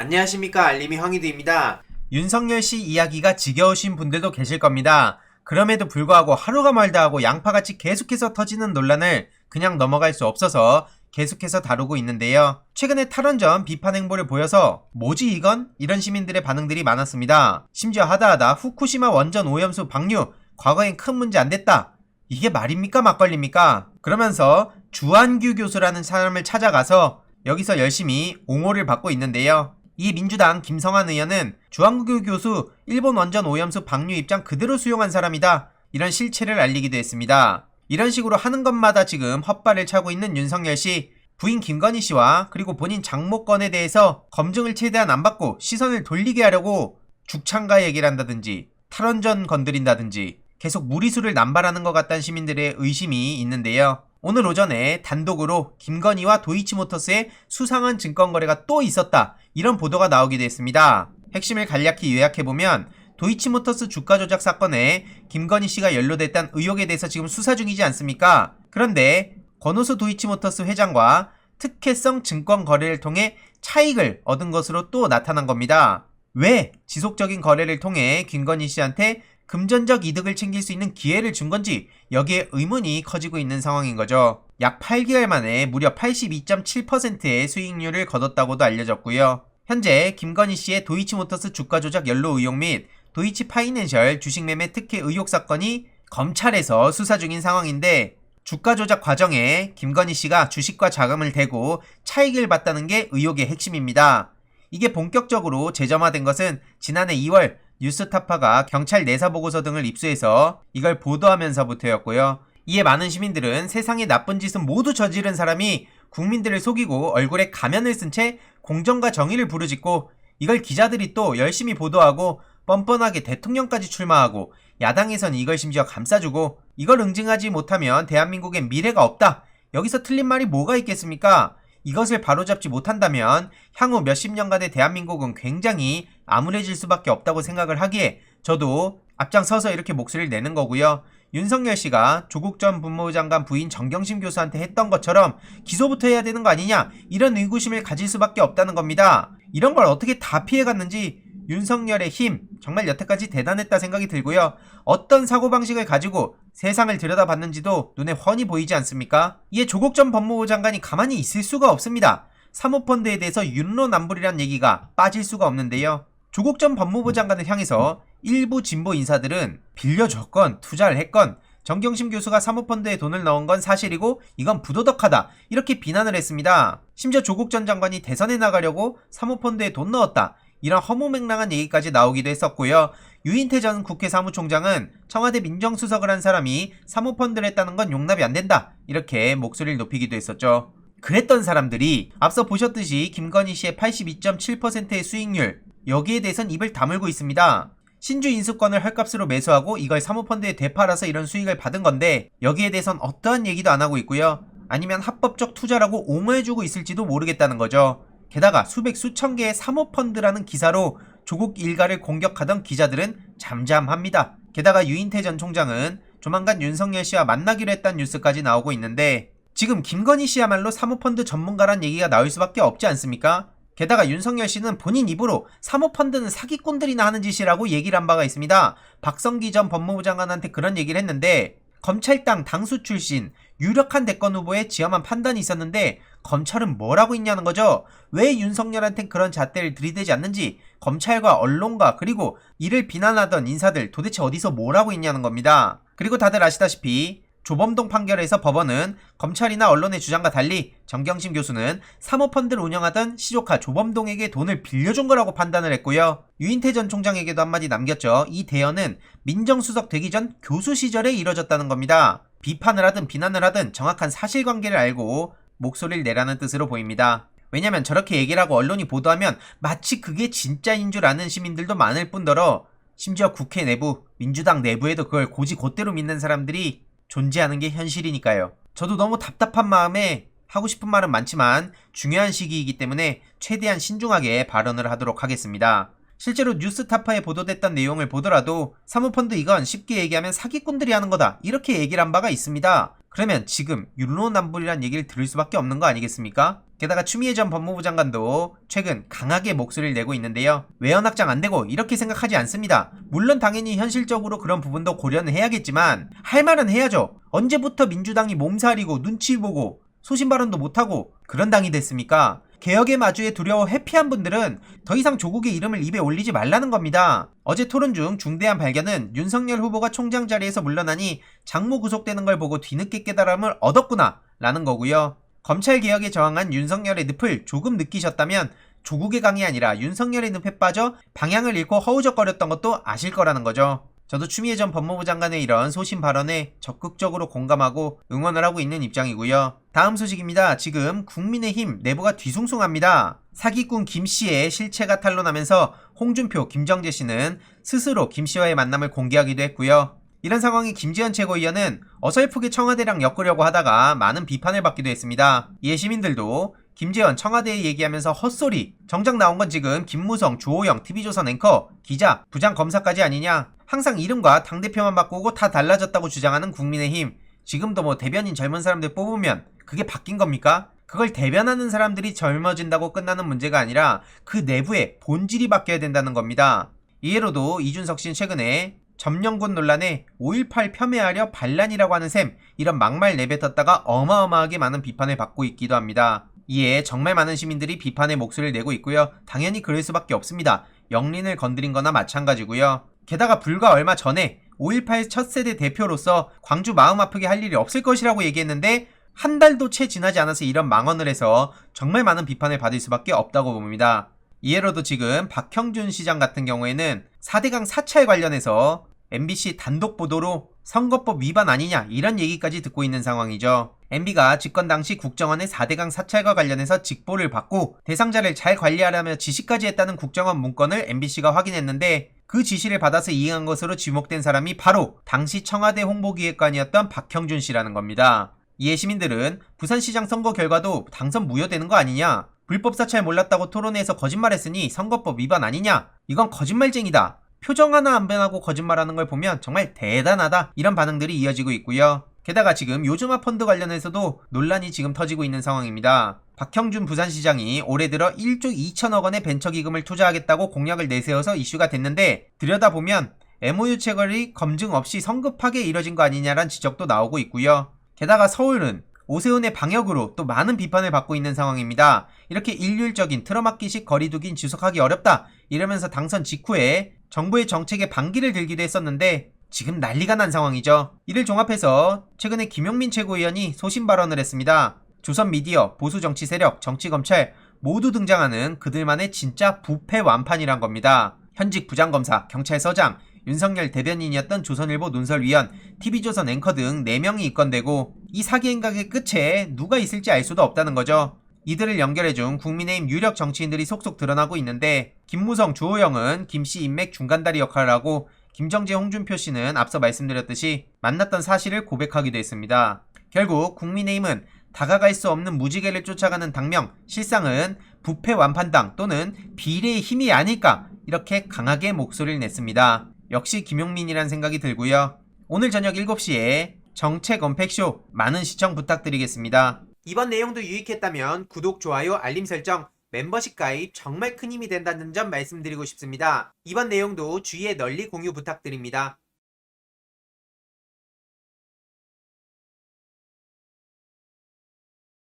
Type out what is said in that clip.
안녕하십니까, 알림이 황희두입니다. 윤석열 씨 이야기가 지겨우신 분들도 계실 겁니다. 그럼에도 불구하고 하루가 멀다 하고 양파같이 계속해서 터지는 논란을 그냥 넘어갈 수 없어서 계속해서 다루고 있는데요. 최근에 탈원전 비판 행보를 보여서 뭐지 이건? 이런 시민들의 반응들이 많았습니다. 심지어 하다하다 후쿠시마 원전 오염수 방류 과거엔 큰 문제 안 됐다. 이게 말입니까 막걸리입니까? 그러면서 주한규 교수라는 사람을 찾아가서 여기서 열심히 옹호를 받고 있는데요. 이 민주당 김성환 의원은 주한규 교수 일본 원전 오염수 방류 입장 그대로 수용한 사람이다. 이런 실체를 알리기도 했습니다. 이런 식으로 하는 것마다 지금 헛발을 차고 있는 윤석열 씨, 부인 김건희 씨와 그리고 본인 장모건에 대해서 검증을 최대한 안 받고 시선을 돌리게 하려고 죽창가 얘기를 한다든지 탈원전 건드린다든지 계속 무리수를 남발하는 것 같다는 시민들의 의심이 있는데요. 오늘 오전에 단독으로 김건희와 도이치모터스의 수상한 증권거래가 또 있었다. 이런 보도가 나오기도 했습니다. 핵심을 간략히 요약해보면 도이치모터스 주가 조작 사건에 김건희 씨가 연루됐다는 의혹에 대해서 지금 수사 중이지 않습니까? 그런데 권오수 도이치모터스 회장과 특혜성 증권 거래를 통해 차익을 얻은 것으로 또 나타난 겁니다. 왜 지속적인 거래를 통해 김건희 씨한테 금전적 이득을 챙길 수 있는 기회를 준 건지 여기에 의문이 커지고 있는 상황인 거죠. 약 8개월 만에 무려 82.7%의 수익률을 거뒀다고도 알려졌고요. 현재 김건희 씨의 도이치모터스 주가 조작 연루 의혹 및 도이치 파이낸셜 주식 매매 특혜 의혹 사건이 검찰에서 수사 중인 상황인데 주가 조작 과정에 김건희 씨가 주식과 자금을 대고 차익을 봤다는 게 의혹의 핵심입니다. 이게 본격적으로 재점화된 것은 지난해 2월 뉴스타파가 경찰 내사보고서 등을 입수해서 이걸 보도하면서부터였고요. 이에 많은 시민들은 세상에 나쁜 짓은 모두 저지른 사람이 국민들을 속이고 얼굴에 가면을 쓴 채 공정과 정의를 부르짖고 이걸 기자들이 또 열심히 보도하고 뻔뻔하게 대통령까지 출마하고 야당에선 이걸 심지어 감싸주고 이걸 응징하지 못하면 대한민국엔 미래가 없다. 여기서 틀린 말이 뭐가 있겠습니까? 이것을 바로잡지 못한다면 향후 몇십 년간의 대한민국은 굉장히 암울해질 수밖에 없다고 생각을 하기에 저도 앞장서서 이렇게 목소리를 내는 거고요. 윤석열 씨가 조국 전 법무부 장관 부인 정경심 교수한테 했던 것처럼 기소부터 해야 되는 거 아니냐 이런 의구심을 가질 수밖에 없다는 겁니다. 이런 걸 어떻게 다 피해갔는지 윤석열의 힘 정말 여태까지 대단했다 생각이 들고요. 어떤 사고방식을 가지고 세상을 들여다봤는지도 눈에 훤히 보이지 않습니까? 이에 조국 전 법무부 장관이 가만히 있을 수가 없습니다. 사모펀드에 대해서 윤로남불이란 얘기가 빠질 수가 없는데요. 조국 전 법무부 장관을 향해서 일부 진보 인사들은 빌려줬건 투자를 했건 정경심 교수가 사모펀드에 돈을 넣은 건 사실이고 이건 부도덕하다 이렇게 비난을 했습니다. 심지어 조국 전 장관이 대선에 나가려고 사모펀드에 돈 넣었다 이런 허무맹랑한 얘기까지 나오기도 했었고요. 유인태 전 국회 사무총장은 청와대 민정수석을 한 사람이 사모펀드를 했다는 건 용납이 안 된다 이렇게 목소리를 높이기도 했었죠. 그랬던 사람들이 앞서 보셨듯이 김건희 씨의 82.7%의 수익률 여기에 대해선 입을 다물고 있습니다. 신주 인수권을 헐값으로 매수하고 이걸 사모펀드에 되팔아서 이런 수익을 받은 건데 여기에 대해선 어떠한 얘기도 안 하고 있고요. 아니면 합법적 투자라고 옹호해주고 있을지도 모르겠다는 거죠. 게다가 수백 수천 개의 사모펀드라는 기사로 조국 일가를 공격하던 기자들은 잠잠합니다. 게다가 유인태 전 총장은 조만간 윤석열 씨와 만나기로 했다는 뉴스까지 나오고 있는데 지금 김건희 씨야말로 사모펀드 전문가란 얘기가 나올 수밖에 없지 않습니까? 게다가 윤석열 씨는 본인 입으로 사모펀드는 사기꾼들이나 하는 짓이라고 얘기를 한 바가 있습니다. 박성기 전 법무부 장관한테 그런 얘기를 했는데 검찰당 당수 출신 유력한 대권 후보의 지엄한 판단이 있었는데 검찰은 뭘 하고 있냐는 거죠. 왜 윤석열한테 그런 잣대를 들이대지 않는지 검찰과 언론과 그리고 이를 비난하던 인사들 도대체 어디서 뭘 하고 있냐는 겁니다. 그리고 다들 아시다시피 조범동 판결에서 법원은 검찰이나 언론의 주장과 달리 정경심 교수는 사모펀드를 운영하던 시조카 조범동에게 돈을 빌려준 거라고 판단을 했고요. 유인태 전 총장에게도 한마디 남겼죠. 이 대여는 민정수석 되기 전 교수 시절에 이뤄졌다는 겁니다. 비판을 하든 비난을 하든 정확한 사실관계를 알고 목소리를 내라는 뜻으로 보입니다. 왜냐면 저렇게 얘기를 하고 언론이 보도하면 마치 그게 진짜인 줄 아는 시민들도 많을 뿐더러 심지어 국회 내부, 민주당 내부에도 그걸 곧이곧대로 믿는 사람들이 존재하는 게 현실이니까요. 저도 너무 답답한 마음에 하고 싶은 말은 많지만 중요한 시기이기 때문에 최대한 신중하게 발언을 하도록 하겠습니다. 실제로 뉴스타파에 보도됐던 내용을 보더라도 사모펀드 이건 쉽게 얘기하면 사기꾼들이 하는 거다 이렇게 얘기를 한 바가 있습니다. 그러면 지금 율로남불이란 얘기를 들을 수밖에 없는 거 아니겠습니까? 게다가 추미애 전 법무부 장관도 최근 강하게 목소리를 내고 있는데요. 외연 확장 안 되고 이렇게 생각하지 않습니다. 물론 당연히 현실적으로 그런 부분도 고려는 해야겠지만 할 말은 해야죠. 언제부터 민주당이 몸살이고 눈치 보고 소신 발언도 못하고 그런 당이 됐습니까? 개혁의 마주에 두려워 회피한 분들은 더 이상 조국의 이름을 입에 올리지 말라는 겁니다. 어제 토론 중 중대한 발견은 윤석열 후보가 총장 자리에서 물러나니 장모 구속되는 걸 보고 뒤늦게 깨달음을 얻었구나 라는 거고요. 검찰 개혁에 저항한 윤석열의 늪을 조금 느끼셨다면 조국의 강이 아니라 윤석열의 늪에 빠져 방향을 잃고 허우적거렸던 것도 아실 거라는 거죠. 저도 추미애 전 법무부 장관의 이런 소신 발언에 적극적으로 공감하고 응원을 하고 있는 입장이고요. 다음 소식입니다. 지금 국민의힘 내부가 뒤숭숭합니다. 사기꾼 김씨의 실체가 탄로나면서 홍준표, 김정재 씨는 스스로 김씨와의 만남을 공개하기도 했고요. 이런 상황에 김지현 최고위원은 어설프게 청와대랑 엮으려고 하다가 많은 비판을 받기도 했습니다. 이에 시민들도 김재현 청와대에 얘기하면서 헛소리, 정작 나온 건 지금 김무성, 주호영, TV조선 앵커, 기자, 부장검사까지 아니냐. 항상 이름과 당대표만 바꾸고 다 달라졌다고 주장하는 국민의힘. 지금도 뭐 대변인 젊은 사람들 뽑으면 그게 바뀐 겁니까? 그걸 대변하는 사람들이 젊어진다고 끝나는 문제가 아니라 그 내부의 본질이 바뀌어야 된다는 겁니다. 이해로도 이준석 씨는 최근에 점령군 논란에 5.18 폄훼하려 반란이라고 하는 셈, 이런 막말 내뱉었다가 어마어마하게 많은 비판을 받고 있기도 합니다. 이에 정말 많은 시민들이 비판의 목소리를 내고 있고요. 당연히 그럴 수밖에 없습니다. 영린을 건드린 거나 마찬가지고요. 게다가 불과 얼마 전에 5.18 첫 세대 대표로서 광주 마음 아프게 할 일이 없을 것이라고 얘기했는데 한 달도 채 지나지 않아서 이런 망언을 해서 정말 많은 비판을 받을 수밖에 없다고 봅니다. 이해로도 지금 박형준 시장 같은 경우에는 4대강 사찰 관련해서 MBC 단독 보도로 선거법 위반 아니냐 이런 얘기까지 듣고 있는 상황이죠. MB가 집권 당시 국정원의 4대강 사찰과 관련해서 직보를 받고 대상자를 잘 관리하라며 지시까지 했다는 국정원 문건을 MBC가 확인했는데 그 지시를 받아서 이행한 것으로 지목된 사람이 바로 당시 청와대 홍보기획관이었던 박형준 씨라는 겁니다. 이에 시민들은 부산시장 선거 결과도 당선 무효되는 거 아니냐? 불법 사찰 몰랐다고 토론회에서 거짓말했으니 선거법 위반 아니냐? 이건 거짓말쟁이다. 표정 하나 안 변하고 거짓말하는 걸 보면 정말 대단하다. 이런 반응들이 이어지고 있고요. 게다가 지금 요즘화 펀드 관련해서도 논란이 지금 터지고 있는 상황입니다. 박형준 부산시장이 올해 들어 1조 2천억 원의 벤처기금을 투자하겠다고 공약을 내세워서 이슈가 됐는데 들여다보면 MOU 체결이 검증 없이 성급하게 이뤄진 거 아니냐란 지적도 나오고 있고요. 게다가 서울은 오세훈의 방역으로 또 많은 비판을 받고 있는 상황입니다. 이렇게 일률적인 틀어막기식 거리두기는 지속하기 어렵다 이러면서 당선 직후에 정부의 정책에 반기를 들기도 했었는데 지금 난리가 난 상황이죠. 이를 종합해서 최근에 김용민 최고위원이 소신 발언을 했습니다. 조선 미디어, 보수 정치 세력, 정치 검찰 모두 등장하는 그들만의 진짜 부패 완판이란 겁니다. 현직 부장검사, 경찰서장, 윤석열 대변인이었던 조선일보 논설위원, TV조선 앵커 등 4명이 입건되고 이 사기 행각의 끝에 누가 있을지 알 수도 없다는 거죠. 이들을 연결해준 국민의힘 유력 정치인들이 속속 드러나고 있는데 김무성, 주호영은 김씨 인맥 중간다리 역할을 하고 김정재, 홍준표 씨는 앞서 말씀드렸듯이 만났던 사실을 고백하기도 했습니다. 결국 국민의힘은 다가갈 수 없는 무지개를 쫓아가는 당명, 실상은 부패 완판당 또는 비례의 힘이 아닐까 이렇게 강하게 목소리를 냈습니다. 역시 김용민이란 생각이 들고요. 오늘 저녁 7시에 정책 언팩쇼 많은 시청 부탁드리겠습니다. 이번 내용도 유익했다면 구독, 좋아요, 알림 설정, 멤버십 가입 정말 큰 힘이 된다는 점 말씀드리고 싶습니다. 이번 내용도 주위에 널리 공유 부탁드립니다.